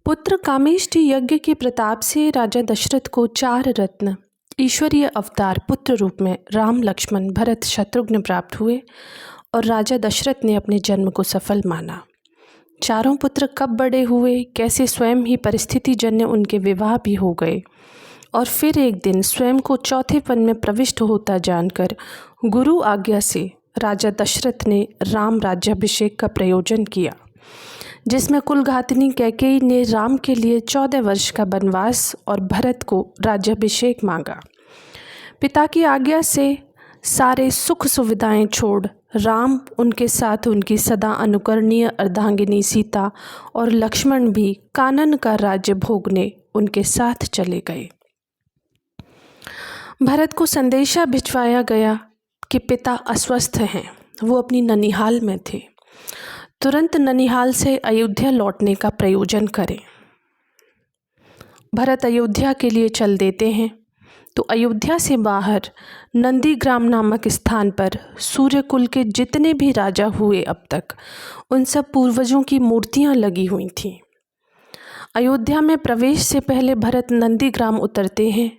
पुत्र कामेष्टि यज्ञ के प्रताप से राजा दशरथ को 4 रत्न ईश्वरीय अवतार पुत्र रूप में राम, लक्ष्मण, भरत, शत्रुघ्न प्राप्त हुए और राजा दशरथ ने अपने जन्म को सफल माना। चारों पुत्र कब बड़े हुए, कैसे स्वयं ही परिस्थिति जन्य उनके विवाह भी हो गए और फिर एक दिन स्वयं को चौथे पन में प्रविष्ट होता जानकर गुरु आज्ञा से राजा दशरथ ने राम राज्याभिषेक का प्रयोजन किया, जिसमें कुलघातिनी कैकेयी ने राम के लिए 14 वर्ष का वनवास और भरत को राज्याभिषेक मांगा। पिता की आज्ञा से सारे सुख सुविधाएं छोड़ राम, उनके साथ उनकी सदा अनुकरणीय अर्धांगिनी सीता और लक्ष्मण भी कानन का राज्य भोगने उनके साथ चले गए। भरत को संदेशा भिजवाया गया कि पिता अस्वस्थ हैं, वो अपनी ननिहाल में थे, तुरंत ननिहाल से अयोध्या लौटने का प्रयोजन करें। भरत अयोध्या के लिए चल देते हैं तो अयोध्या से बाहर नंदीग्राम नामक स्थान पर सूर्यकुल के जितने भी राजा हुए अब तक, उन सब पूर्वजों की मूर्तियां लगी हुई थीं। अयोध्या में प्रवेश से पहले भरत नंदीग्राम उतरते हैं,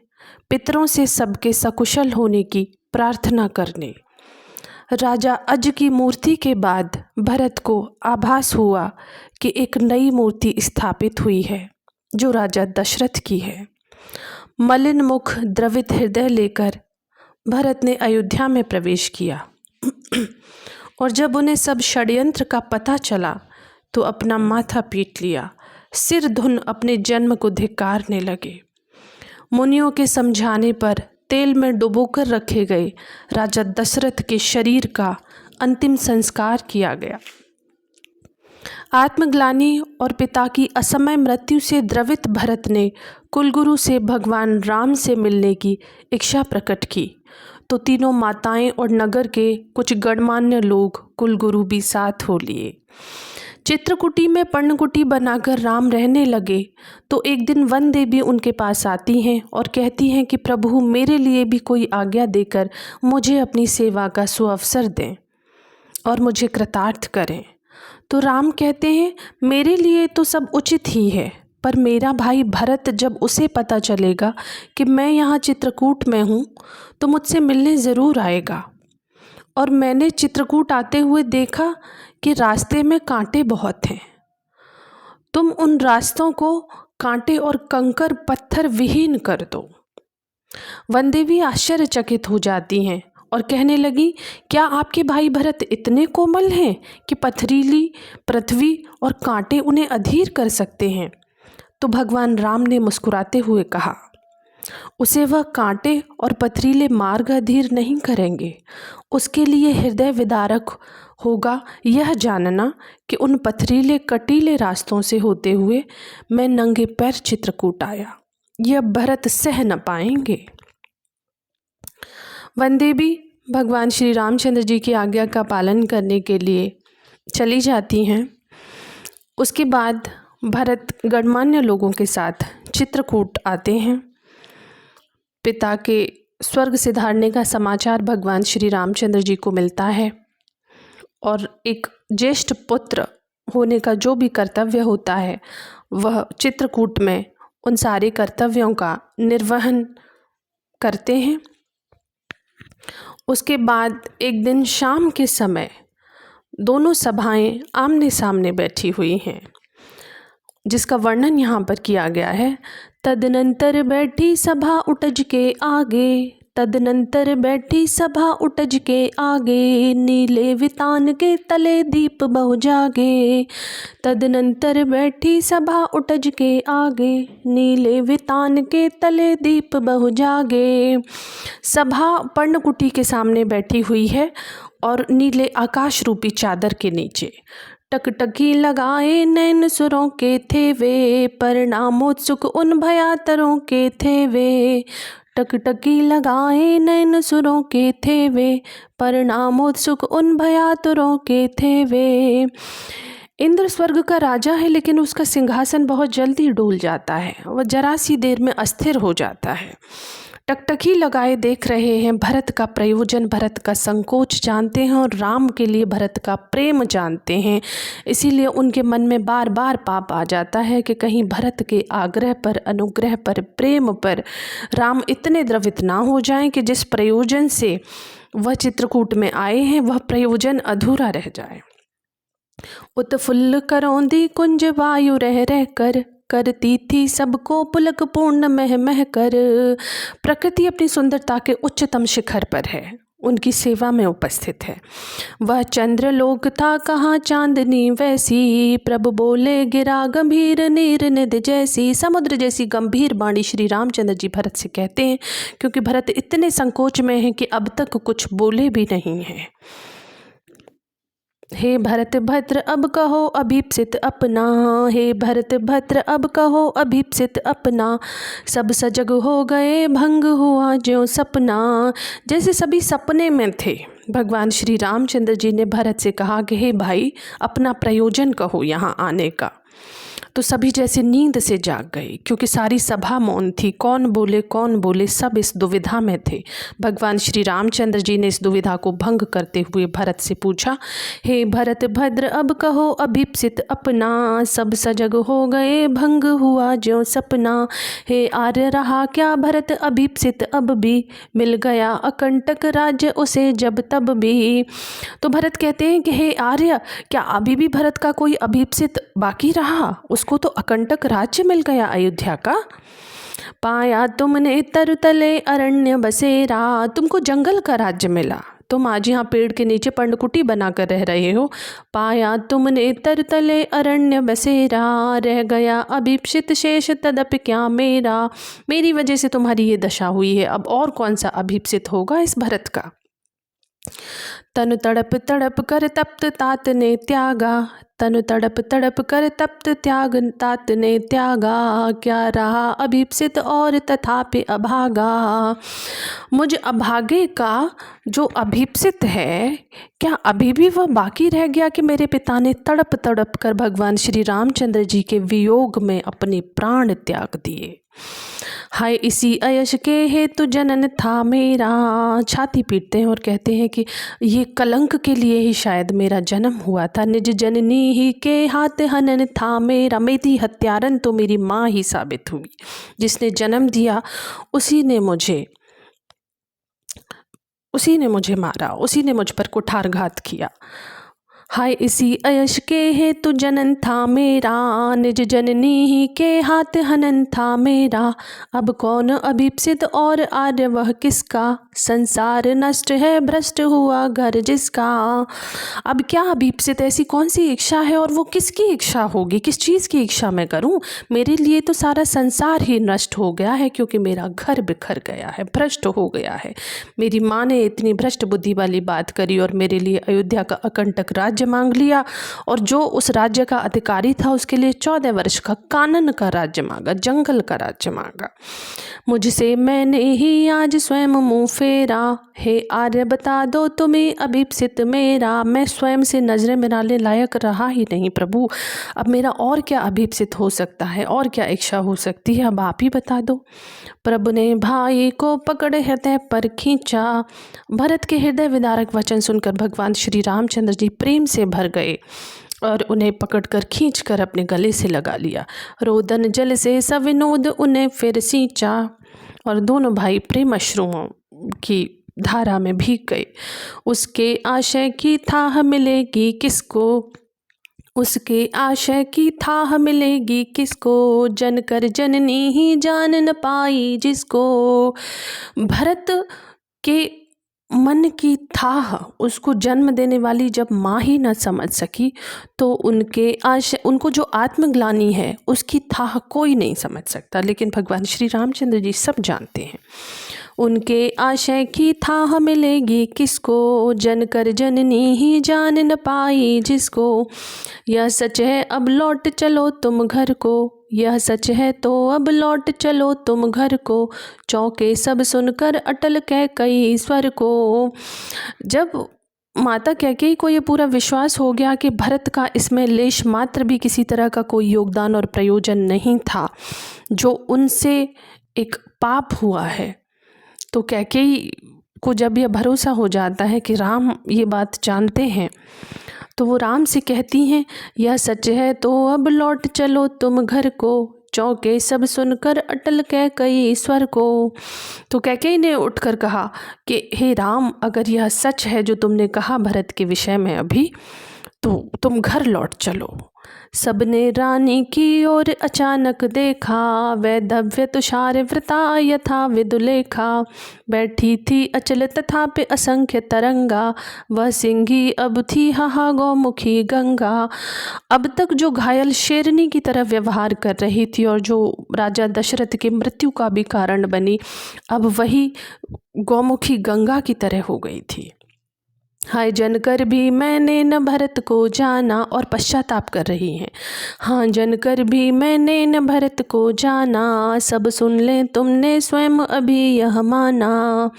पितरों से सबके सकुशल होने की प्रार्थना करने। राजा अज की मूर्ति के बाद भरत को आभास हुआ कि एक नई मूर्ति स्थापित हुई है जो राजा दशरथ की है। मलिन मुख, द्रवित हृदय लेकर भरत ने अयोध्या में प्रवेश किया और जब उन्हें सब षड्यंत्र का पता चला तो अपना माथा पीट लिया, सिर धुन अपने जन्म को धिक्कारने लगे। मुनियों के समझाने पर तेल में डुबोकर रखे गए राजा दशरथ के शरीर का अंतिम संस्कार किया गया। आत्मग्लानि और पिता की असमय मृत्यु से द्रवित भरत ने कुलगुरु से भगवान राम से मिलने की इच्छा प्रकट की तो तीनों माताएं और नगर के कुछ गणमान्य लोग कुलगुरु भी साथ हो लिए। चित्रकूटी में पर्णकुटी बनाकर राम रहने लगे तो एक दिन वन देवी उनके पास आती हैं और कहती हैं कि प्रभु, मेरे लिए भी कोई आज्ञा देकर मुझे अपनी सेवा का सुअवसर दें और मुझे कृतार्थ करें। तो राम कहते हैं, मेरे लिए तो सब उचित ही है, पर मेरा भाई भरत जब उसे पता चलेगा कि मैं यहाँ चित्रकूट में हूँ तो मुझसे मिलने ज़रूर आएगा। और मैंने चित्रकूट आते हुए देखा कि रास्ते में कांटे बहुत हैं। तुम उन रास्तों को कांटे और कंकर पत्थर विहीन कर दो। वनदेवी आश्चर्यचकित हो जाती हैं और कहने लगी, क्या आपके भाई भरत इतने कोमल हैं कि पथरीली पृथ्वी और कांटे उन्हें अधीर कर सकते हैं? तो भगवान राम ने मुस्कुराते हुए कहा, उसे वह कांटे और पथरीले मार्ग अधीर नहीं करेंगे। उसके लिए हृदय विदारक होगा यह जानना कि उन पथरीले कटीले रास्तों से होते हुए मैं नंगे पैर चित्रकूट आया। यह भरत सह न पाएंगे। वनदेवी भगवान श्री रामचंद्र जी की आज्ञा का पालन करने के लिए चली जाती हैं। उसके बाद भरत गणमान्य लोगों के साथ चित्रकूट आते हैं। पिता के स्वर्ग सिधारने का समाचार भगवान श्री रामचंद्र जी को मिलता है और एक ज्येष्ठ पुत्र होने का जो भी कर्तव्य होता है वह चित्रकूट में उन सारे कर्तव्यों का निर्वहन करते हैं। उसके बाद एक दिन शाम के समय दोनों सभाएं आमने सामने बैठी हुई हैं, जिसका वर्णन यहाँ पर किया गया है। तदनंतर बैठी सभा उटज के आगे, तदनंतर बैठी सभा उटज के आगे, नीले वितान के तले दीप बहु जागे। तदनंतर बैठी सभा उटज के आगे, नीले वितान के तले दीप बहु जागे। सभा पर्णकुटी के सामने बैठी हुई है और नीले आकाश रूपी चादर के नीचे टकटकी लगाए नैन सुरों के थे वे, परिणामोत्सुक उन भयातरों के थे वे। टकटकी लगाए नैन सुरों के थे वे, परिणामोत्सुक उन भयातरों के थे वे। इंद्र स्वर्ग का राजा है, लेकिन उसका सिंहासन बहुत जल्दी डोल जाता है, वह जरा सी देर में अस्थिर हो जाता है। टकटकी लगाए देख रहे हैं, भरत का प्रयोजन, भरत का संकोच जानते हैं और राम के लिए भरत का प्रेम जानते हैं। इसीलिए उनके मन में बार बार पाप आ जाता है कि कहीं भरत के आग्रह पर, अनुग्रह पर, प्रेम पर राम इतने द्रवित ना हो जाएं कि जिस प्रयोजन से वह चित्रकूट में आए हैं वह प्रयोजन अधूरा रह जाए। उत्फुल्ल करौंदी कुंज वायु रह रह कर, करती थी सबको पुलक पूर्ण मह मह कर। प्रकृति अपनी सुंदरता के उच्चतम शिखर पर है, उनकी सेवा में उपस्थित है। वह चंद्रलोक था कहाँ चांदनी वैसी, प्रभु बोले गिरा गंभीर नीर निधि जैसी। समुद्र जैसी गंभीर वाणी श्री रामचंद्र जी भरत से कहते हैं, क्योंकि भरत इतने संकोच में हैं कि अब तक कुछ बोले भी नहीं हैं। हे भरत भद्र अब कहो अभीप्सित अपना, हे भरत भद्र अब कहो अभीप्सित अपना। सब सजग हो गए भंग हुआ ज्यों सपना। जैसे सभी सपने में थे, भगवान श्री रामचंद्र जी ने भरत से कहा कि हे भाई अपना प्रयोजन कहो यहाँ आने का। तो सभी जैसे नींद से जाग गए, क्योंकि सारी सभा मौन थी, कौन बोले सब इस दुविधा में थे। भगवान श्री रामचंद्र जी ने इस दुविधा को भंग करते हुए भरत से पूछा, हे भरत भद्र अब कहो अभीप्सित अपना। सब सजग हो गए भंग हुआ ज्यों सपना। हे आर्य रहा क्या भरत अभीप्सित अब भी, मिल गया अकंटक राज्य उसे जब तब भी। तो भरत कहते हैं कि हे आर्य, क्या अभी भी भरत का कोई अभीप्सित बाकी रहा? उसको तो अकंटक राज्य मिल गया अयोध्या का। पाया तुमने तरतले अरण्य बसेरा, तुमको जंगल का राज्य मिला, तुम आज यहाँ पेड़ के नीचे पर्णकुटी बनाकर रह रहे हो। पाया तुमने तरतले अरण्य बसेरा, रह गया अभीप्सित शेष तदपि क्या मेरा। मेरी वजह से तुम्हारी ये दशा हुई है, अब और कौन सा अभीप्सित होगा इस भरत का। तनु तड़प तड़प कर तप्त तात ने त्यागा, तनु तड़प तड़प कर तप्त त्याग तात ने त्यागा। क्या रहा अभीप्सित और तथापि अभागा। मुझ अभागे का जो अभीप्सित है, क्या अभी भी वह बाकी रह गया कि मेरे पिता ने तड़प तड़प कर भगवान श्री रामचंद्र जी के वियोग में अपने प्राण त्याग दिए। हाय इसी अयश के हेतु जनन था मेरा। छाती पीटते हैं और कहते हैं कि ये कलंक के लिए ही शायद मेरा जन्म हुआ था। निज जननी ही के हाथ हनन था मेरा। मेरी हत्यारन तो मेरी माँ ही साबित हुई, जिसने जन्म दिया उसी ने मुझे मारा, उसी ने मुझ पर कुठारघात किया। हाय इसी अयश के हेतु जनन था मेरा, निज जननी ही के हाथ हनन था मेरा। अब कौन अभीप्सित और आर्य वह किसका, संसार नष्ट है भ्रष्ट हुआ घर जिसका। अब क्या अभीप्सित ऐसी कौन सी इच्छा है और वो किसकी इच्छा होगी, किस चीज़ की इच्छा मैं करूं। मेरे लिए तो सारा संसार ही नष्ट हो गया है, क्योंकि मेरा घर बिखर गया है, भ्रष्ट हो गया है। मेरी माँ ने इतनी भ्रष्ट बुद्धि वाली बात करी और मेरे लिए अयोध्या का अकंटक राज्य मांग लिया, और जो उस राज्य का अधिकारी था उसके लिए 14 वर्ष का कानन का राज्य मांगा, जंगल का राज्य मांगा। मुझसे मैंने ही आज स्वयं मुँह फेरा, हे आर्य बता दो तुम्हें अभीप्सित मेरा। मैं स्वयं से नजरें मिलाने लायक रहा ही नहीं प्रभु, अब मेरा और क्या अभीप्सित हो सकता है, और क्या इच्छा हो सकती है, अब आप ही बता दो। प्रभु ने भाई को पकड़ हृदय पर खींचा। भरत के हृदय विदारक वचन सुनकर भगवान श्री रामचंद्र जी प्रेम से भर गए और उन्हें पकड़कर खींचकर अपने गले से लगा लिया। रोदन जल से सविनोद उन्हें फिर सींचा, और दोनों भाई प्रेम अश्रुओं की धारा में भीग गए। उसके आशय की थाह मिलेगी किसको, उसके आशय की थाह मिलेगी किसको। जन कर जननी ही जान न पाई जिसको। भरत के मन की थाह, उसको जन्म देने वाली जब माँ ही न समझ सकी, तो उनको जो आत्मग्लानि है उसकी थाह कोई नहीं समझ सकता, लेकिन भगवान श्री रामचंद्र जी सब जानते हैं। उनके आशय की थाह मिलेगी किसको, जन कर जननी ही जान न पाई जिसको। यह सच है अब लौट चलो तुम घर को, यह सच है तो अब लौट चलो तुम घर को। चौके सब सुनकर अटल कह कई स्वर को। जब माता कैकेयी को ये पूरा विश्वास हो गया कि भरत का इसमें लेश मात्र भी किसी तरह का कोई योगदान और प्रयोजन नहीं था, जो उनसे एक पाप हुआ है, तो कैकेयी को जब यह भरोसा हो जाता है कि राम ये बात जानते हैं, तो वो राम से कहती हैं, यह सच है तो अब लौट चलो तुम घर को, चौके सब सुनकर अटल कैकेयी स्वर को। तो कैकेयी ने उठकर कहा कि हे राम, अगर यह सच है जो तुमने कहा भरत के विषय में अभी, तो तुम घर लौट चलो। सबने रानी की ओर अचानक देखा, वैधव्य तुषार व्रता यथा विदुलेखा। बैठी थी अचल तथापि असंख्य तरंगा, वह सिंही अब थी हाहा गौमुखी गंगा। अब तक जो घायल शेरनी की तरह व्यवहार कर रही थी और जो राजा दशरथ की मृत्यु का भी कारण बनी, अब वही गौमुखी गंगा की तरह हो गई थी। हाय जनकर भी मैंने न भरत को जाना, और पश्चाताप कर रही हैं। हाँ जनकर भी मैंने न भरत को जाना, सब सुन लें तुमने स्वयं अभी यह माना।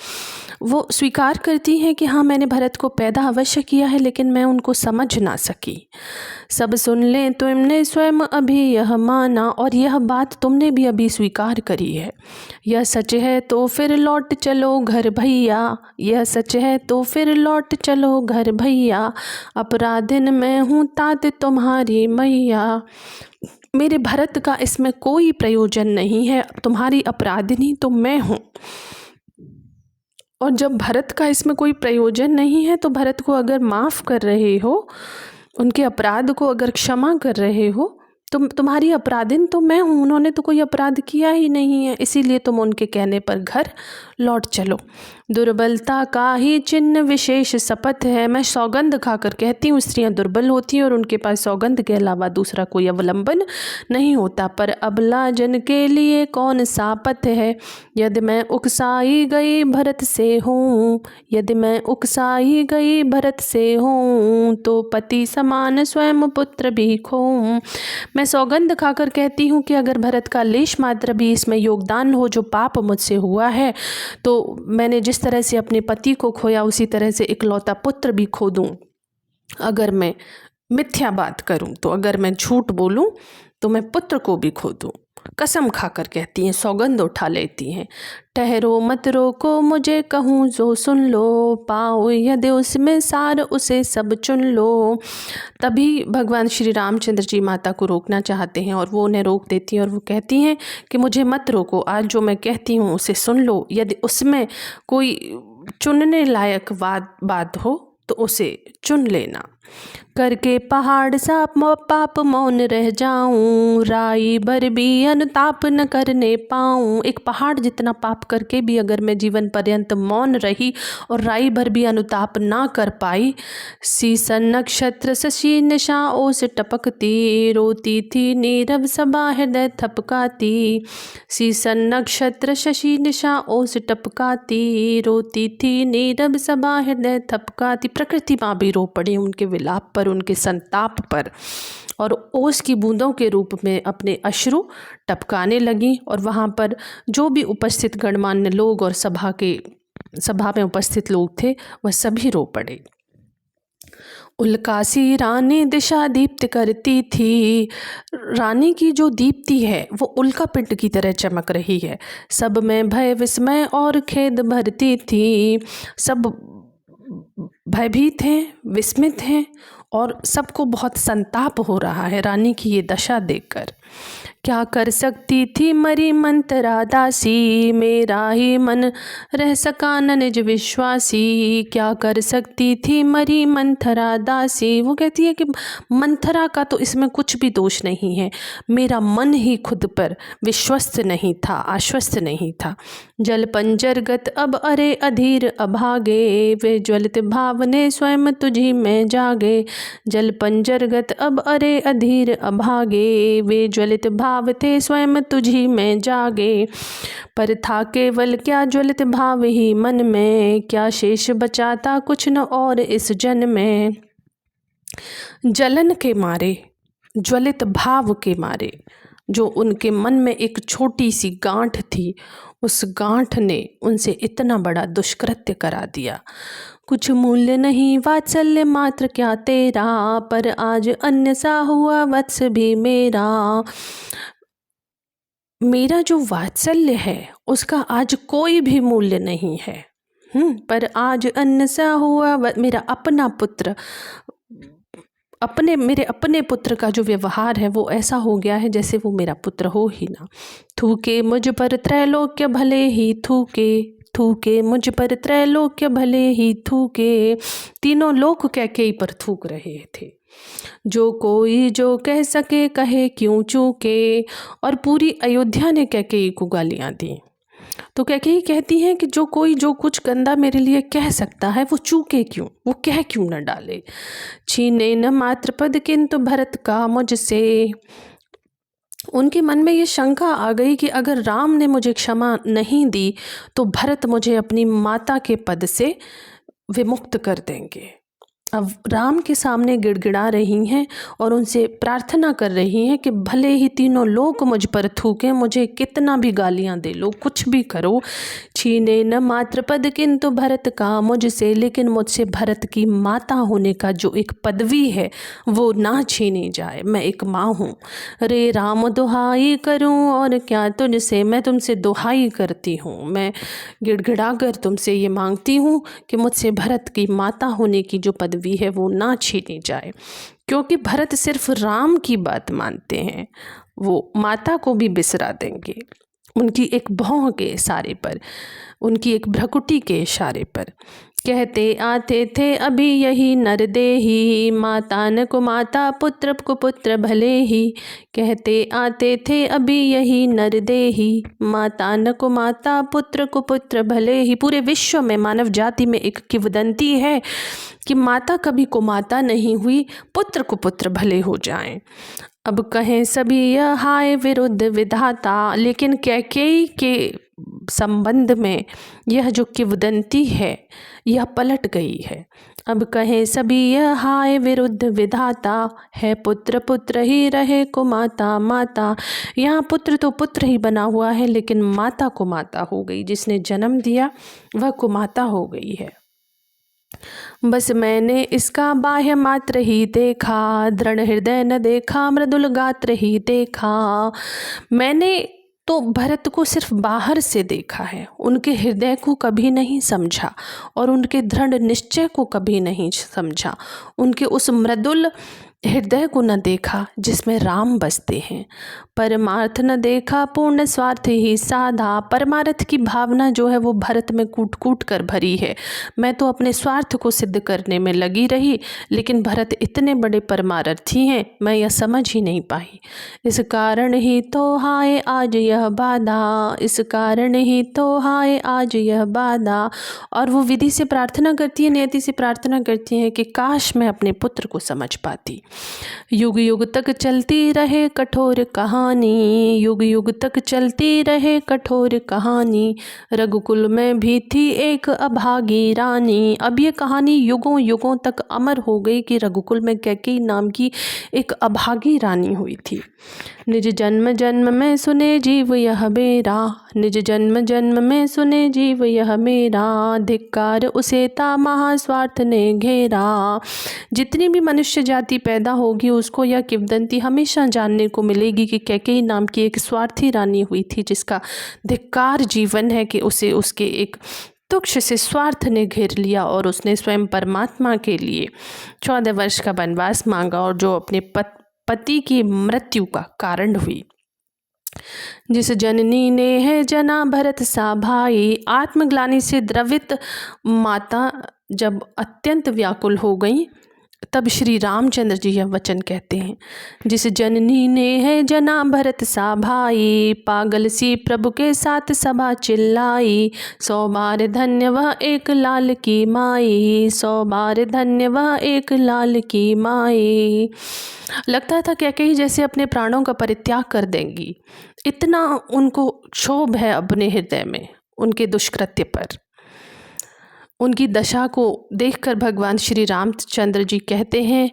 वो स्वीकार करती हैं कि हाँ, मैंने भरत को पैदा अवश्य किया है, लेकिन मैं उनको समझ ना सकी। सब सुन लें तुमने स्वयं अभी यह माना, और यह बात तुमने भी अभी स्वीकार करी है। यह सच है तो फिर लौट चलो घर भैया, यह सच है तो फिर लौट चलो घर भैया। अपराधिन मैं हूँ तात तुम्हारी मैया। मेरे भरत का इसमें कोई प्रयोजन नहीं है, तुम्हारी अपराधिनी तो मैं हूँ। और जब भरत का इसमें कोई प्रयोजन नहीं है, तो भरत को अगर माफ़ कर रहे हो, उनके अपराध को अगर क्षमा कर रहे हो, तुम्हारी अपराधिन तो मैं हूँ, उन्होंने तो कोई अपराध किया ही नहीं है, इसीलिए तुम उनके कहने पर घर लौट चलो। दुर्बलता का ही चिन्ह विशेष शपथ है, मैं सौगंध खाकर कहती हूँ, स्त्रियाँ दुर्बल होती हैं और उनके पास सौगंध के अलावा दूसरा कोई अवलंबन नहीं होता। पर अबला जन के लिए कौन सा पथ है, यदि मैं उकसाई गई भरत से हूँ, यदि मैं उकसाई गई भरत से हूँ, तो पति समान स्वयं पुत्र भी खोऊं। मैं सौगंध खाकर कहती हूँ कि अगर भरत का लेश मात्र भी इसमें योगदान हो जो पाप मुझसे हुआ है, तो मैंने जिस तरह से अपने पति को खोया, उसी तरह से इकलौता पुत्र भी खो दूँ। अगर मैं मिथ्या बात करूँ, तो अगर मैं झूठ बोलूँ, तो मैं पुत्र को भी खो दूँ। कसम खाकर कहती हैं, सौगंध उठा लेती हैं। ठहरो मत रोको मुझे कहूँ जो सुन लो, पाओ यदि उसमें सार उसे सब चुन लो। तभी भगवान श्री रामचंद्र जी माता को रोकना चाहते हैं, और वो उन्हें रोक देती हैं और वो कहती हैं कि मुझे मत रोको, आज जो मैं कहती हूँ उसे सुन लो, यदि उसमें कोई चुनने लायक बात हो तो उसे चुन लेना। करके पहाड़ सा पाप मौन रह जाऊं, राई भर भी अनुताप न करने पाऊं। एक पहाड़ जितना पाप करके भी अगर मैं जीवन पर्यंत मौन रही और राई भर भी अनुताप ना कर पाई, सीसन नक्षत्र शशि निशा ओस टपकती, रोती थी नीरव सभा हृदय थपकाती। सीसन नक्षत्र शशि निशा ओस टपकाती, रोती थी नीरव सभा हृदय थपकाती। प्रकृति माँ भी रो पड़ी उनके विलाप पर, उनके संताप पर, और ओस की बूंदों के रूप में अपने अश्रु टपकाने लगी। और वहाँ पर जो भी उपस्थित गणमान्य लोग और सभा में उपस्थित लोग थे, वह सभी रो पड़े। उल्कासी रानी दिशा दीप्त करती थी। रानी की जो दीप्ति है वो उल्का पिंड की तरह चमक रही है। सब में भय विस्मय और खेद भरती थी। सब भयभीत हैं, विस्मित हैं, और सबको बहुत संताप हो रहा है रानी की ये दशा देखकर। क्या कर सकती थी मरी मंतरा दासी, मेरा ही मन रह सका न निज विश्वासी। क्या कर सकती थी मरी मंथरा दासी। वो कहती है कि मंथरा का तो इसमें कुछ भी दोष नहीं है, मेरा मन ही खुद पर विश्वस्त नहीं था, आश्वस्त नहीं था। जल पंजरगत अब अरे अधीर अभागे, वे ज्वलित भावने स्वयं तुझी में जागे। जल पंजरगत अब अरे अधीर अभागे, वे ज्वलित भाव थे स्वयं तुझी में जागे। पर था केवल क्या ज्वलित भाव ही मन में, क्या शेष बचाता कुछ न और इस जन में। जलन के मारे, ज्वलित भाव के मारे, जो उनके मन में एक छोटी सी गांठ थी, उस गांठ ने उनसे इतना बड़ा दुष्कृत्य करा दिया। कुछ मूल्य नहीं वात्सल्य मात्र क्या तेरा, पर आज अन्य सा हुआ वत्स भी मेरा। मेरा जो वात्सल्य है उसका आज कोई भी मूल्य नहीं है। पर आज अन्न सा हुआ मेरा अपना पुत्र, मेरे अपने पुत्र का जो व्यवहार है वो ऐसा हो गया है जैसे वो मेरा पुत्र हो ही ना। थूके मुझ पर त्रैलोक्य भले ही थूके, थूके मुझ पर त्रैलोक्य भले ही थूके। तीनों लोक कैकेयी पर थूक रहे थे। जो कोई जो कह सके कहे क्यों चूके। और पूरी अयोध्या ने कैकेयी को गालियाँ दी। तो कैकेयी कहती हैं कि जो कोई जो कुछ गंदा मेरे लिए कह सकता है वो चूके क्यों, वो कह क्यों न डाले। छीने न मात्र पद किंतु भरत का मुझसे। उनके मन में ये शंका आ गई कि अगर राम ने मुझे क्षमा नहीं दी तो भरत मुझे अपनी माता के पद से विमुक्त कर देंगे। अब राम के सामने गिड़गिड़ा रही हैं और उनसे प्रार्थना कर रही हैं कि भले ही तीनों लोग मुझ पर थूकें, मुझे कितना भी गालियां दे लो, कुछ भी करो, छीने न मात्र पद किंतु भरत का मुझसे, लेकिन मुझसे भरत की माता होने का जो एक पदवी है वो ना छीनी जाए। मैं एक माँ हूँ। रे राम दुहाई करूँ और क्या तुझसे, मैं तुमसे दुहाई करती हूँ, मैं गिड़गिड़ा कर तुमसे ये मांगती हूँ कि मुझसे भरत की माता होने की जो पदवी है वो ना छीनी जाए। क्योंकि भरत सिर्फ राम की बात मानते हैं, वो माता को भी बिसरा देंगे उनकी एक भौं के इशारे पर, उनकी एक भ्रकुटी के इशारे पर। कहते आते थे अभी यही नर देही, माता न को माता पुत्र को पुत्र भले ही। कहते आते थे अभी यही नर देही, माता न को माता पुत्र को पुत्र भले ही। पूरे विश्व में मानव जाति में एक किंवदंती है कि माता कभी को माता नहीं हुई, पुत्र को पुत्र भले हो जाएं। अब कहें सभी यह हाय विरुद्ध विधाता, लेकिन कैकेयी के संबंध में यह जो किंवदंती है यह पलट गई है। अब कहें सभी यह हाय विरुद्ध विधाता, है पुत्र पुत्र ही रहे को माता माता। यहाँ पुत्र तो पुत्र ही बना हुआ है लेकिन माता को माता हो गई, जिसने जन्म दिया वह कुमाता हो गई है। बस मैंने इसका बाह्य मात्र ही देखा, दृढ़ हृदय न देखा, मृदुल गात्र ही देखा। मैंने तो भरत को सिर्फ बाहर से देखा है, उनके हृदय को कभी नहीं समझा और उनके दृढ़ निश्चय को कभी नहीं समझा, उनके उस मृदुल हृदय को न देखा जिसमें राम बसते हैं। परमार्थ न देखा पूर्ण स्वार्थ ही साधा, परमार्थ की भावना जो है वो भरत में कूट कूट कर भरी है। मैं तो अपने स्वार्थ को सिद्ध करने में लगी रही, लेकिन भरत इतने बड़े परमार्थी हैं मैं यह समझ ही नहीं पाई। इस कारण ही तो हाय आज यह बाधा, इस कारण ही तो हाय आज यह बाधा। और वो विधि से प्रार्थना करती है, नियति से प्रार्थना करती हैं कि काश मैं अपने पुत्र को समझ पाती। युग युग तक चलती रहे कठोर कहानी, युग युग तक चलती रहे कठोर कहानी, रघुकुल में भी थी एक अभागी रानी। अब ये कहानी युगों युगों तक अमर हो गई कि रघुकुल में कैकेयी नाम की एक अभागी रानी हुई थी। निज जन्म जन्म में सुने जीव यह मेरा, निज जन्म जन्म में सुने जीव यह मेरा, धिक्कार उसे ता महास्वार्थ ने घेरा। जितनी भी मनुष्य जाति पैदा होगी उसको यह किंवदंती हमेशा जानने को मिलेगी कि कैकेयी नाम की एक स्वार्थी रानी हुई थी जिसका धिक्कार जीवन है कि उसे उसके एक तुक्ष से स्वार्थ ने घेर लिया और उसने स्वयं परमात्मा के लिए 14 वर्ष का वनवास मांगा और जो अपने पति की मृत्यु का कारण हुई। जिस जननी ने है जना भरत सा भाई, आत्मग्लानि से द्रवित माता जब अत्यंत व्याकुल हो गई तब श्री रामचंद्र जी यह वचन कहते हैं, जिस जननी ने है जना भरत सा भाई, पागल सी प्रभु के साथ सभा चिल्लाई, 100 बार धन्य वह एक लाल की माई, 100 बार धन्य वह एक लाल की माई। लगता था कैकेयी जैसे अपने प्राणों का परित्याग कर देंगी, इतना उनको क्षोभ है अपने हृदय में उनके दुष्कृत्य पर। उनकी दशा को देखकर भगवान श्री रामचंद्र जी कहते हैं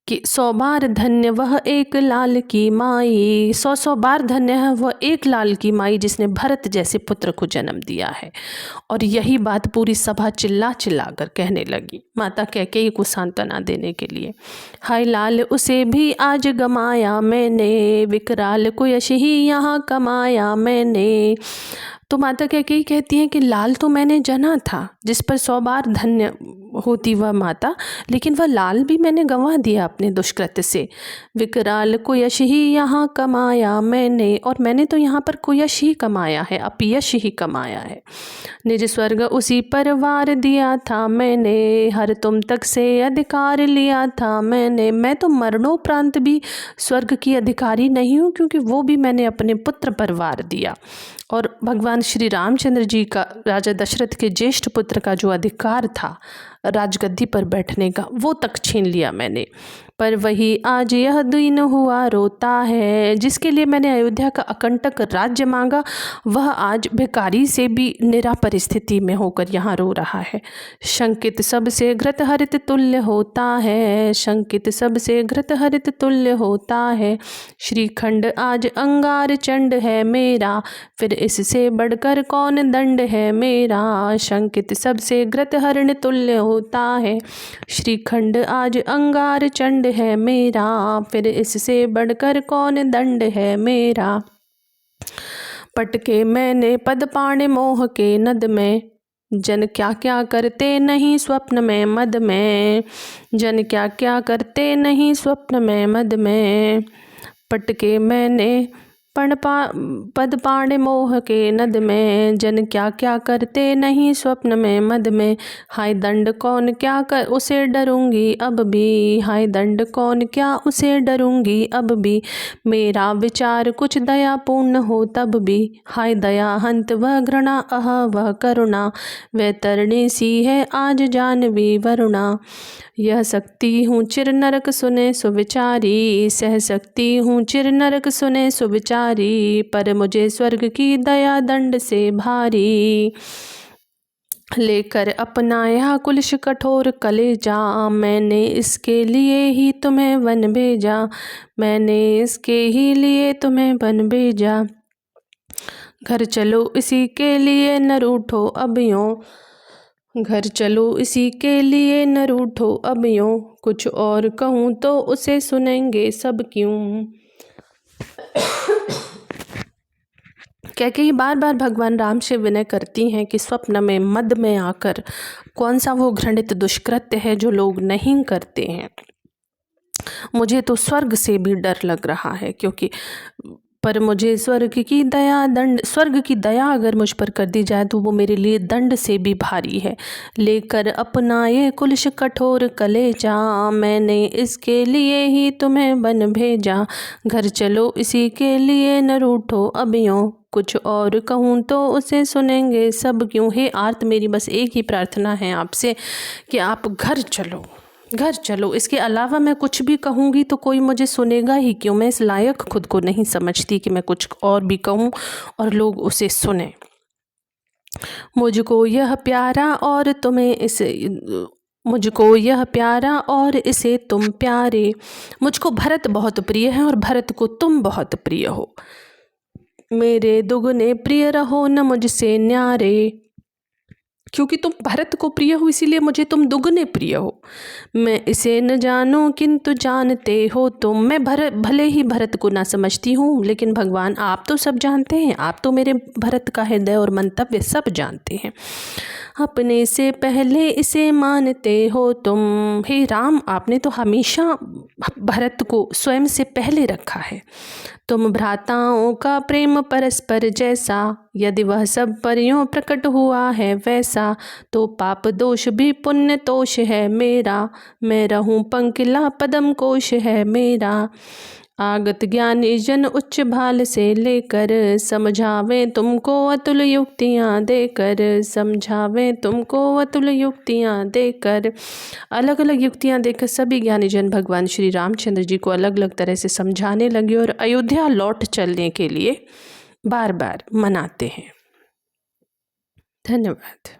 कि 100 बार धन्य वह एक लाल की माई, 100 बार धन्य है वह एक लाल की माई जिसने भरत जैसे पुत्र को जन्म दिया है। और यही बात पूरी सभा चिल्ला चिल्ला कर कहने लगी, माता कैकेयी को सांत्वना देने के लिए। हाय लाल उसे भी आज गमाया मैंने, विकराल को यश ही यहाँ कमाया मैंने। तो माता कैकेयी कहती हैं कि लाल तो मैंने जना था जिस पर 100 बार धन्य होती वह माता, लेकिन वह लाल भी मैंने गंवा दिया अपने दुष्कृत्य से। विकराल को यश ही यहाँ कमाया मैंने, और मैंने तो यहाँ पर कुयश ही कमाया है, अपयश ही कमाया है। निज स्वर्ग उसी पर वार दिया था मैंने, हर तुम तक से अधिकार लिया था मैंने। मैं तो मरणोपरांत भी स्वर्ग की अधिकारी नहीं हूँ, क्योंकि वो भी मैंने अपने पुत्र पर वार दिया। और भगवान श्री रामचंद्र जी का, राजा दशरथ के ज्येष्ठ पुत्र का जो अधिकार था राजगद्दी पर बैठने का, वो तक छीन लिया मैंने। पर वही आज यह दिन हुआ रोता है, जिसके लिए मैंने अयोध्या का अकंटक राज्य मांगा, वह आज भिखारी से भी निरा परिस्थिति में होकर यहाँ रो रहा है। शंकित सबसे घृत हरित तुल्य होता है, शंकित सबसे घृत हरित तुल्य होता है। श्रीखंड आज अंगार चंड है मेरा, फिर इससे बढ़कर कौन दंड है मेरा। शंकित सबसे घृत हरिण तुल्य होता है, श्रीखंड आज अंगार चंड है मेरा, फिर इससे बढ़कर कौन दंड है मेरा। पटके मैंने पद पाण मोह के नद में, जन क्या क्या करते नहीं स्वप्न में मद में, जन क्या क्या करते नहीं स्वप्न में मद में। पटके मैंने पद पाण मोह के नद में, जन क्या क्या करते नहीं स्वप्न में मद में। हाय दंड कौन क्या कर उसे डरूंगी अब भी, हाय दंड कौन क्या उसे डरूंगी अब भी। मेरा विचार कुछ दयापूर्ण हो तब भी, हाय दया हंत वह घृणा अह वह करुणा। वह तरणी सी है आज जानवी वरुणा। यह सकती हूँ चिर नरक सुने सुविचारी, सह सकती हूँ चिर नरक सुने सुविचारी। पर मुझे स्वर्ग की दया दंड से भारी, लेकर अपनाया कुलिश कठोर कलेजा। मैंने इसके लिए ही तुम्हें वन भेजा, मैंने इसके ही लिए तुम्हें वन भेजा। घर चलो इसी के लिए न रूठो अब यूँ, घर चलो इसी के लिए न रूठो अब यूँ। कुछ और कहूँ तो उसे सुनेंगे सब क्यों। कैकेयी बार बार भगवान राम से विनय करती हैं कि स्वप्न में मद में आकर कौन सा वो घृणित दुष्कृत्य है जो लोग नहीं करते हैं। मुझे तो स्वर्ग से भी डर लग रहा है, क्योंकि पर मुझे स्वर्ग की दया दंड, स्वर्ग की दया अगर मुझ पर कर दी जाए तो वो मेरे लिए दंड से भी भारी है। लेकर अपनाए कुलिश कठोर कलेजा, मैंने इसके लिए ही तुम्हें वन भेजा। घर चलो इसी के लिए न रूठो अब यूँ, कुछ और कहूँ तो उसे सुनेंगे सब क्यों। हे आर्त, मेरी बस एक ही प्रार्थना है आपसे कि आप घर चलो, घर चलो। इसके अलावा मैं कुछ भी कहूँगी तो कोई मुझे सुनेगा ही क्यों। मैं इस लायक खुद को नहीं समझती कि मैं कुछ और भी कहूँ और लोग उसे सुने। मुझको यह प्यारा और तुम्हें इसे, मुझको यह प्यारा और इसे तुम प्यारे। मुझको भरत बहुत प्रिय है और भरत को तुम बहुत प्रिय हो। मेरे दुगने प्रिय रहो न मुझसे न्यारे, क्योंकि तुम भरत को प्रिय हो इसीलिए मुझे तुम दुगने प्रिय हो। मैं इसे न जानूं किंतु जानते हो तुम। मैं भले ही भरत को ना समझती हूँ, लेकिन भगवान आप तो सब जानते हैं, आप तो मेरे भरत का हृदय और मंतव्य सब जानते हैं। अपने से पहले इसे मानते हो तुम। हे राम, आपने तो हमेशा भरत को स्वयं से पहले रखा है। तुम भ्राताओं का प्रेम परस्पर जैसा, यदि वह सब पर यूँ प्रकट हुआ है वैसा, तो पाप दोष भी पुण्य तोष है मेरा। मैं रहूं पंकिला पदम कोश है मेरा। आगत ज्ञानी जन उच्च भाल से लेकर, समझावें तुमको अतुल युक्तियाँ देकर, समझावें तुमको अतुल युक्तियाँ देकर। अलग अलग युक्तियाँ देकर सभी ज्ञानी जन भगवान श्री रामचंद्र जी को अलग अलग तरह से समझाने लगे और अयोध्या लौट चलने के लिए बार बार मनाते हैं। धन्यवाद।